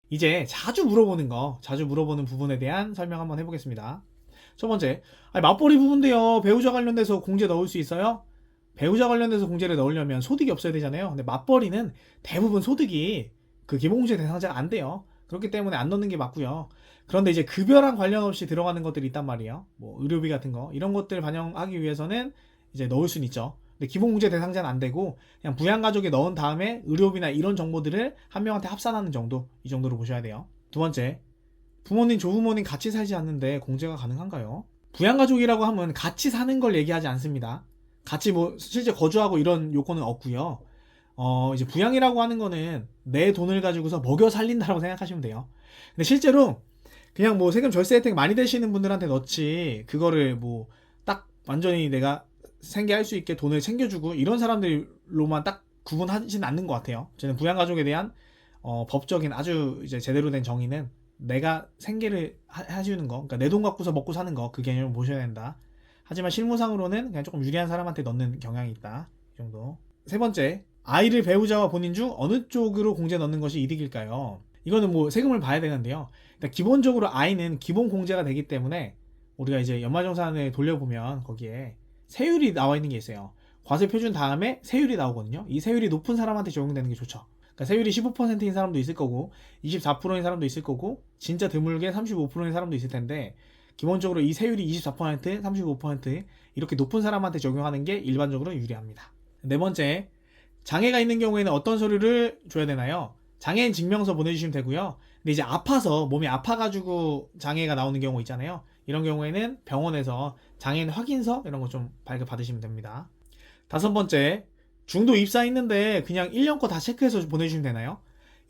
이제 자주 물어보는 부분에 대한 설명 한번 해보겠습니다. 첫 번째, 아니, 맞벌이 부분인데요. 배우자 관련돼서 공제 넣을 수 있어요? 배우자 관련돼서 공제를 넣으려면 소득이 없어야 되잖아요. 근데 맞벌이는 대부분 소득이 그 기본공제 대상자가 안 돼요. 그렇기 때문에 안 넣는 게 맞고요. 그런데 이제 급여랑 관련 없이 들어가는 것들이 있단 말이에요. 뭐 의료비 같은 거 이런 것들 반영하기 위해서는 이제 넣을 수는 있죠. 근데 기본공제 대상자는 안 되고 그냥 부양가족에 넣은 다음에 의료비나 이런 정보들을 한 명한테 합산하는 정도, 이 정도로 보셔야 돼요. 두 번째, 부모님, 조부모님 같이 살지 않는데 공제가 가능한가요? 부양가족이라고 하면 같이 사는 걸 얘기하지 않습니다. 같이 뭐 실제 거주하고 이런 요건은 없고요. 이제 부양이라고 하는 거는 내 돈을 가지고서 먹여 살린다라고 생각하시면 돼요. 근데 실제로 그냥 뭐 세금 절세 혜택 많이 되시는 분들한테 넣지, 그거를 뭐 딱 완전히 내가 생계할 수 있게 돈을 챙겨주고 이런 사람들로만 딱 구분하지는 않는 것 같아요. 저는 부양가족에 대한 법적인 아주 이제 제대로 된 정의는 내가 생계를 해주는 거, 그러니까 내 돈 갖고서 먹고 사는 거, 그 개념을 보셔야 된다. 하지만 실무상으로는 그냥 조금 유리한 사람한테 넣는 경향이 있다. 이 정도. 세 번째, 아이를 배우자와 본인 중 어느 쪽으로 공제 넣는 것이 이득일까요? 이거는 뭐 세금을 봐야 되는데요. 일단 기본적으로 아이는 기본 공제가 되기 때문에 우리가 이제 연말정산을 돌려보면 거기에 세율이 나와 있는 게 있어요. 과세 표준 다음에 세율이 나오거든요. 이 세율이 높은 사람한테 적용되는 게 좋죠. 그러니까 세율이 15%인 사람도 있을 거고 24%인 사람도 있을 거고 진짜 드물게 35%인 사람도 있을 텐데, 기본적으로 이 세율이 24%, 35% 이렇게 높은 사람한테 적용하는 게 일반적으로 유리합니다. 네 번째, 장애가 있는 경우에는 어떤 서류를 줘야 되나요? 장애인 증명서 보내주시면 되고요. 근데 이제 아파서, 몸이 아파가지고 장애가 나오는 경우 있잖아요. 이런 경우에는 병원에서 장애인 확인서 이런 거 좀 발급받으시면 됩니다. 다섯 번째, 중도 입사했는데 그냥 1년 거 다 체크해서 보내주시면 되나요?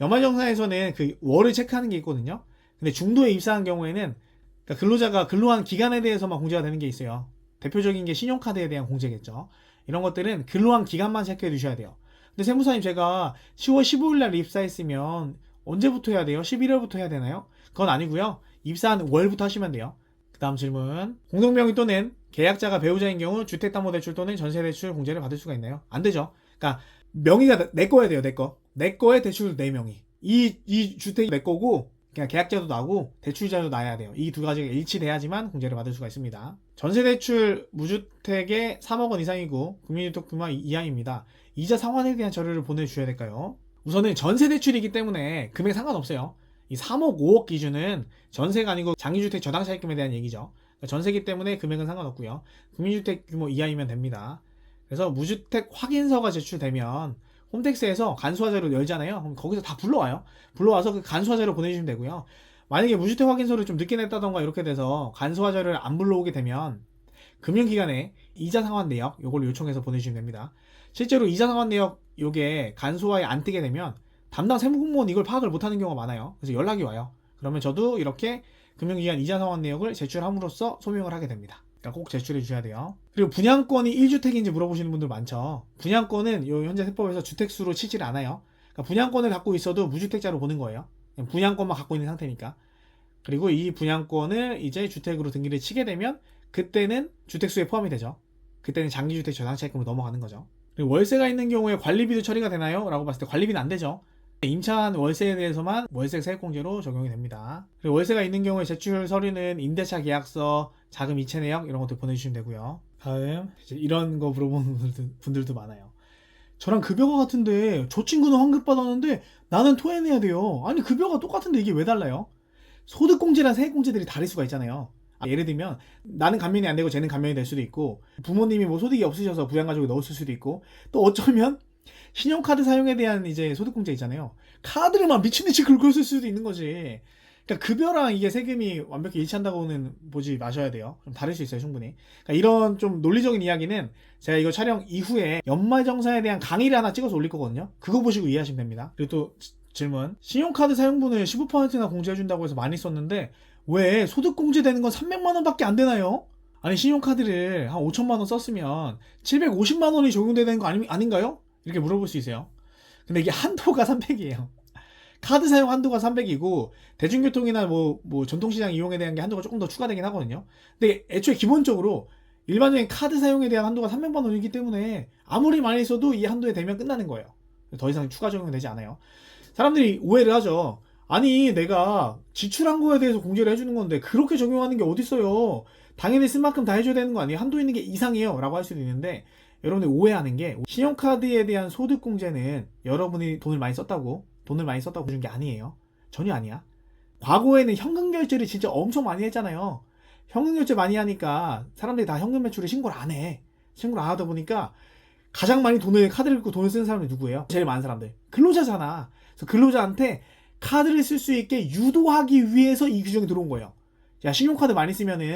연말정산에서는 그 월을 체크하는 게 있거든요. 근데 중도에 입사한 경우에는 그러니까 근로자가 근로한 기간에 대해서만 공제가 되는 게 있어요. 대표적인 게 신용카드에 대한 공제겠죠. 이런 것들은 근로한 기간만 체크해 두셔야 돼요. 근데 세무사님, 제가 10월 15일 날 입사했으면 언제부터 해야 돼요? 11월부터 해야 되나요? 그건 아니고요. 입사한 월부터 하시면 돼요. 그 다음 질문. 공동명의 또는 계약자가 배우자인 경우 주택담보대출 또는 전세대출 공제를 받을 수가 있나요? 안 되죠. 그러니까 명의가 내 거야 돼요. 내 거. 내 거에 대출 내 명의. 이 주택이 내 거고 그냥 계약자도 나고 대출자도 나야 돼요. 이 두 가지가 일치돼야지만 공제를 받을 수가 있습니다. 전세대출 무주택에 3억 원 이상이고 국민유독 이하입니다. 이자 상환에 대한 자료를 보내주셔야 될까요? 우선은 전세대출이기 때문에 금액 상관없어요. 이 3억 5억 기준은 전세가 아니고 장기주택 저당차입금에 대한 얘기죠. 그러니까 전세기 때문에 금액은 상관없고요. 국민주택 규모 이하이면 됩니다. 그래서 무주택 확인서가 제출되면 홈택스에서 간수화자료 열잖아요. 그럼 거기서 다 불러와요. 불러와서 그 간수화자료 보내주시면 되고요. 만약에 무주택 확인서를 좀 늦게 냈다던가 이렇게 돼서 간수화자료를 안 불러오게 되면 금융기관에 이자 상환 내역 요걸 요청해서 보내주시면 됩니다. 실제로 이자 상환 내역 요게 간소화에 안 뜨게 되면 담당 세무공무원 이걸 파악을 못하는 경우가 많아요. 그래서 연락이 와요. 그러면 저도 이렇게 금융기관 이자 상환 내역을 제출함으로써 소명을 하게 됩니다. 그러니까 꼭 제출해 주셔야 돼요. 그리고 분양권이 1주택인지 물어보시는 분들 많죠. 분양권은 요 현재 세법에서 주택수로 치질 않아요. 그러니까 분양권을 갖고 있어도 무주택자로 보는 거예요. 분양권만 갖고 있는 상태니까. 그리고 이 분양권을 이제 주택으로 등기를 치게 되면 그때는 주택수에 포함이 되죠. 그때는 장기주택 저당차입금으로 넘어가는 거죠. 그리고 월세가 있는 경우에 관리비도 처리가 되나요? 라고 봤을 때 관리비는 안 되죠. 임차한 월세에 대해서만 월세 세액공제로 적용이 됩니다. 그리고 월세가 있는 경우에 제출 서류는 임대차 계약서, 자금 이체 내역 이런 것들 보내주시면 되고요. 다음 이제 이런 거 물어보는 분들도 많아요. 저랑 급여가 같은데 저 친구는 환급 받았는데 나는 토해내야 돼요. 아니 급여가 똑같은데 이게 왜 달라요? 소득공제랑 세액공제들이 다를 수가 있잖아요. 예를 들면 나는 감면이 안 되고 쟤는 감면이 될 수도 있고, 부모님이 뭐 소득이 없으셔서 부양가족에 넣었을 수도 있고, 또 어쩌면 신용카드 사용에 대한 이제 소득공제 있잖아요. 카드를 막 미친듯이 긁었을 수도 있는 거지. 그러니까 급여랑 이게 세금이 완벽히 일치한다고는 보지 마셔야 돼요. 좀 다를 수 있어요, 충분히. 그러니까 이런 좀 논리적인 이야기는 제가 이거 촬영 이후에 연말정산에 대한 강의를 하나 찍어서 올릴 거거든요. 그거 보시고 이해하시면 됩니다. 그리고 또 질문. 신용카드 사용분을 15%나 공제해준다고 해서 많이 썼는데 왜 소득공제 되는 건 300만 원밖에 안 되나요? 아니 신용카드를 한 5천만 원 썼으면 750만 원이 적용되는 거 아닌가요? 이렇게 물어볼 수 있어요. 근데 이게 한도가 300이에요. 카드 사용 한도가 300이고 대중교통이나 뭐 전통시장 이용에 대한 게 한도가 조금 더 추가되긴 하거든요. 근데 애초에 기본적으로 일반적인 카드 사용에 대한 한도가 300만 원이기 때문에 아무리 많이 써도 이 한도에 되면 끝나는 거예요. 더 이상 추가 적용되지 않아요. 사람들이 오해를 하죠. 아니 내가 지출한 거에 대해서 공제를 해주는 건데 그렇게 적용하는 게 어딨어요. 당연히 쓴 만큼 다 해줘야 되는 거 아니에요? 한도 있는 게 이상해요 라고 할 수도 있는데, 여러분들 오해하는 게 신용카드에 대한 소득공제는 여러분이 돈을 많이 썼다고 준 게 아니에요. 전혀 아니야. 과거에는 현금 결제를 진짜 엄청 많이 했잖아요. 현금 결제 많이 하니까 사람들이 다 현금 매출에 신고를 안 해. 신고를 안 하다 보니까 가장 많이 카드를 긁고 돈을 쓰는 사람이 누구예요? 제일 많은 사람들. 근로자잖아. 그래서 근로자한테 카드를 쓸 수 있게 유도하기 위해서 이 규정이 들어온 거예요. 야, 신용카드 많이 쓰면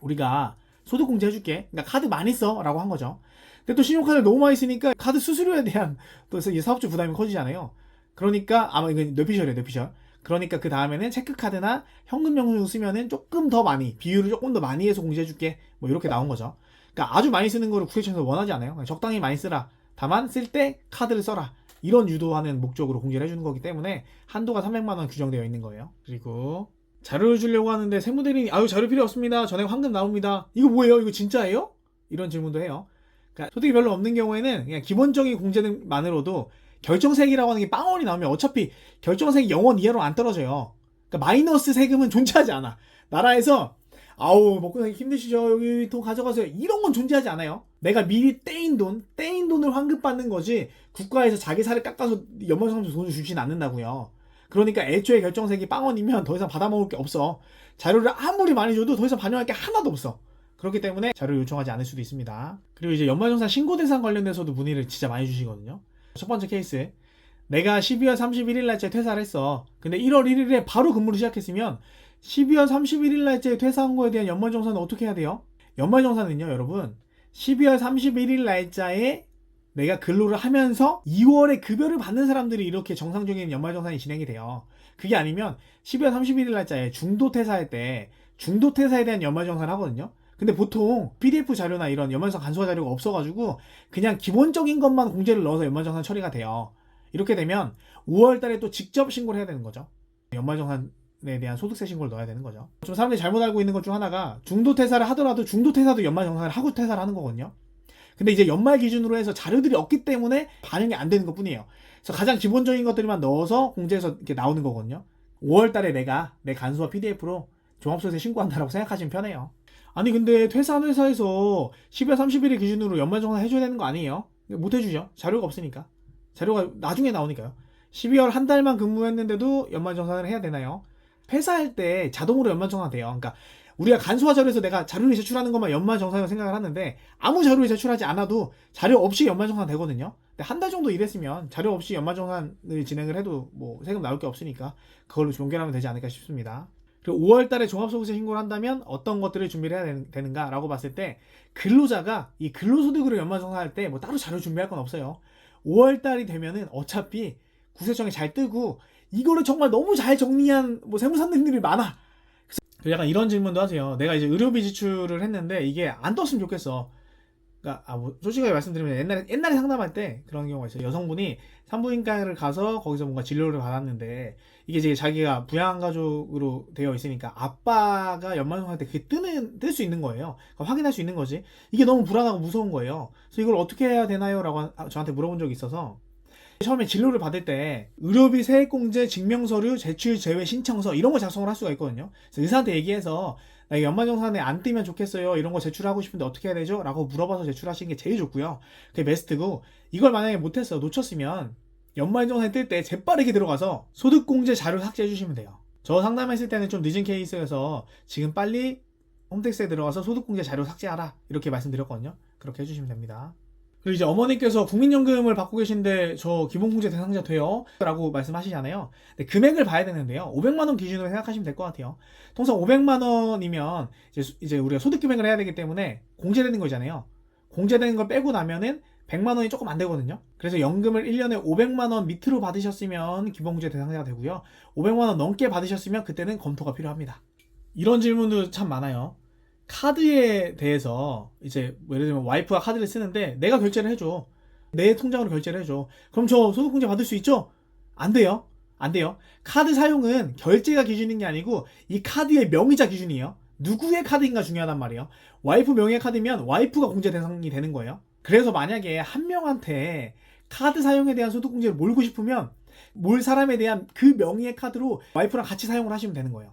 우리가 소득공제 해줄게. 그러니까 카드 많이 써 라고 한 거죠. 근데 또 신용카드를 너무 많이 쓰니까 카드 수수료에 대한 또 사업주 부담이 커지잖아요. 그러니까 아마 이건 뇌피셜이에요, 뇌피셜. 그러니까 그 다음에는 체크카드나 현금 영수증 쓰면은 조금 더 많이, 비율을 조금 더 많이 해서 공제해줄게, 뭐 이렇게 나온 거죠. 그러니까 아주 많이 쓰는 거를 국세청에서 원하지 않아요. 적당히 많이 쓰라. 다만 쓸 때 카드를 써라. 이런 유도하는 목적으로 공제를 해주는 거기 때문에 한도가 300만 원 규정되어 있는 거예요. 그리고 자료를 주려고 하는데 세무대리인이 아유 자료 필요 없습니다. 전액 환급 나옵니다. 이거 뭐예요? 이거 진짜예요? 이런 질문도 해요. 그러니까 소득이 별로 없는 경우에는 그냥 기본적인 공제만으로도 결정세액이라고 하는 게 빵원이 나오면 어차피 결정세액 0원 이하로 안 떨어져요. 그러니까 마이너스 세금은 존재하지 않아. 나라에서 아우 먹고 살기 힘드시죠? 여기 돈 가져가세요. 이런 건 존재하지 않아요. 내가 미리 떼인 돈을 환급받는 거지 국가에서 자기 살을 깎아서 연말정산서 돈을 주진 않는다고요. 그러니까 애초에 결정세액이 빵원이면 더 이상 받아먹을 게 없어. 자료를 아무리 많이 줘도 더 이상 반영할 게 하나도 없어. 그렇기 때문에 자료를 요청하지 않을 수도 있습니다. 그리고 이제 연말정산 신고 대상 관련돼서도 문의를 진짜 많이 주시거든요. 첫 번째 케이스, 내가 12월 31일 날짜에 퇴사를 했어. 근데 1월 1일에 바로 근무를 시작했으면 12월 31일 날짜에 퇴사한 거에 대한 연말정산은 어떻게 해야 돼요? 연말정산은요 여러분, 12월 31일 날짜에 내가 근로를 하면서 2월에 급여를 받는 사람들이 이렇게 정상적인 연말정산이 진행이 돼요. 그게 아니면 12월 31일 날짜에 중도퇴사할 때 중도퇴사에 대한 연말정산을 하거든요. 근데 보통 PDF 자료나 이런 연말정산 간소화 자료가 없어가지고 그냥 기본적인 것만 공제를 넣어서 연말정산 처리가 돼요. 이렇게 되면 5월달에 또 직접 신고를 해야 되는 거죠. 연말정산에 대한 소득세 신고를 넣어야 되는 거죠. 좀 사람들이 잘못 알고 있는 것 중 하나가 중도퇴사를 하더라도 중도퇴사도 연말정산을 하고 퇴사를 하는 거거든요. 근데 이제 연말 기준으로 해서 자료들이 없기 때문에 반영이 안 되는 것 뿐이에요. 그래서 가장 기본적인 것들만 넣어서 공제해서 이렇게 나오는 거거든요. 5월달에 내가 내 간소화 PDF로 종합소득세 신고한다라고 생각하시면 편해요. 아니 근데 퇴사한 회사에서 12월 31일 기준으로 연말정산 해줘야 되는 거 아니에요? 못 해주죠. 자료가 없으니까. 자료가 나중에 나오니까요. 12월 한 달만 근무했는데도 연말정산을 해야 되나요? 회사할 때 자동으로 연말정산 돼요. 그러니까 우리가 간소화 자료에서 내가 자료를 제출하는 것만 연말정산이라고 생각을 하는데 아무 자료를 제출하지 않아도 자료 없이 연말정산 되거든요. 근데 한 달 정도 일했으면 자료 없이 연말정산을 진행을 해도 뭐 세금 나올 게 없으니까 그걸로 연결하면 되지 않을까 싶습니다. 그리고 5월달에 종합소득세 신고를 한다면 어떤 것들을 준비를 해야 되는가라고 봤을 때, 근로자가 이 근로소득으로 연말정산할 때 뭐 따로 자료 준비할 건 없어요. 5월달이 되면은 어차피 국세청에 잘 뜨고 이거를 정말 너무 잘 정리한 뭐 세무사님들이 많아. 그래서 약간 이런 질문도 하세요. 내가 이제 의료비 지출을 했는데 이게 안 떴으면 좋겠어. 그러니까 뭐 솔직하게 말씀드리면 옛날에 상담할 때 그런 경우가 있어요. 여성분이 산부인과를 가서 거기서 뭔가 진료를 받았는데 이게 이제 자기가 부양한 가족으로 되어 있으니까 아빠가 연말정산할 때 그게 뜰 수 있는 거예요. 그러니까 확인할 수 있는 거지. 이게 너무 불안하고 무서운 거예요. 그래서 이걸 어떻게 해야 되나요? 라고 저한테 물어본 적이 있어서, 처음에 진료를 받을 때 의료비 세액공제 증명서류 제출 제외 신청서 이런 거 작성을 할 수가 있거든요. 그래서 의사한테 얘기해서 나 연말정산에 안 뜨면 좋겠어요. 이런 거 제출하고 싶은데 어떻게 해야 되죠? 라고 물어봐서 제출하시는 게 제일 좋고요. 그게 베스트고, 이걸 만약에 못했어, 놓쳤으면 연말정산에 뜰 때 재빠르게 들어가서 소득공제 자료 삭제해 주시면 돼요. 저 상담했을 때는 좀 늦은 케이스여서 지금 빨리 홈택스에 들어가서 소득공제 자료 삭제하라 이렇게 말씀드렸거든요. 그렇게 해주시면 됩니다. 그리고 이제 어머니께서 국민연금을 받고 계신데 저 기본공제 대상자 돼요? 라고 말씀하시잖아요. 근데 금액을 봐야 되는데요. 500만원 기준으로 생각하시면 될 것 같아요. 통상 500만원이면 이제 우리가 소득금액을 해야 되기 때문에 공제되는 거잖아요. 공제되는 걸 빼고 나면은 100만원이 조금 안 되거든요. 그래서 연금을 1년에 500만원 밑으로 받으셨으면 기본공제 대상자가 되고요. 500만원 넘게 받으셨으면 그때는 검토가 필요합니다. 이런 질문도 참 많아요. 카드에 대해서 이제 예를 들면 와이프가 카드를 쓰는데 내가 결제를 해줘. 내 통장으로 결제를 해줘. 그럼 저 소득공제 받을 수 있죠? 안 돼요. 안 돼요. 카드 사용은 결제가 기준인 게 아니고 이 카드의 명의자 기준이에요. 누구의 카드인가 중요하단 말이에요. 와이프 명의의 카드면 와이프가 공제 대상이 되는 거예요. 그래서 만약에 한 명한테 카드 사용에 대한 소득공제를 몰고 싶으면 몰 사람에 대한 그 명의의 카드로 와이프랑 같이 사용을 하시면 되는 거예요.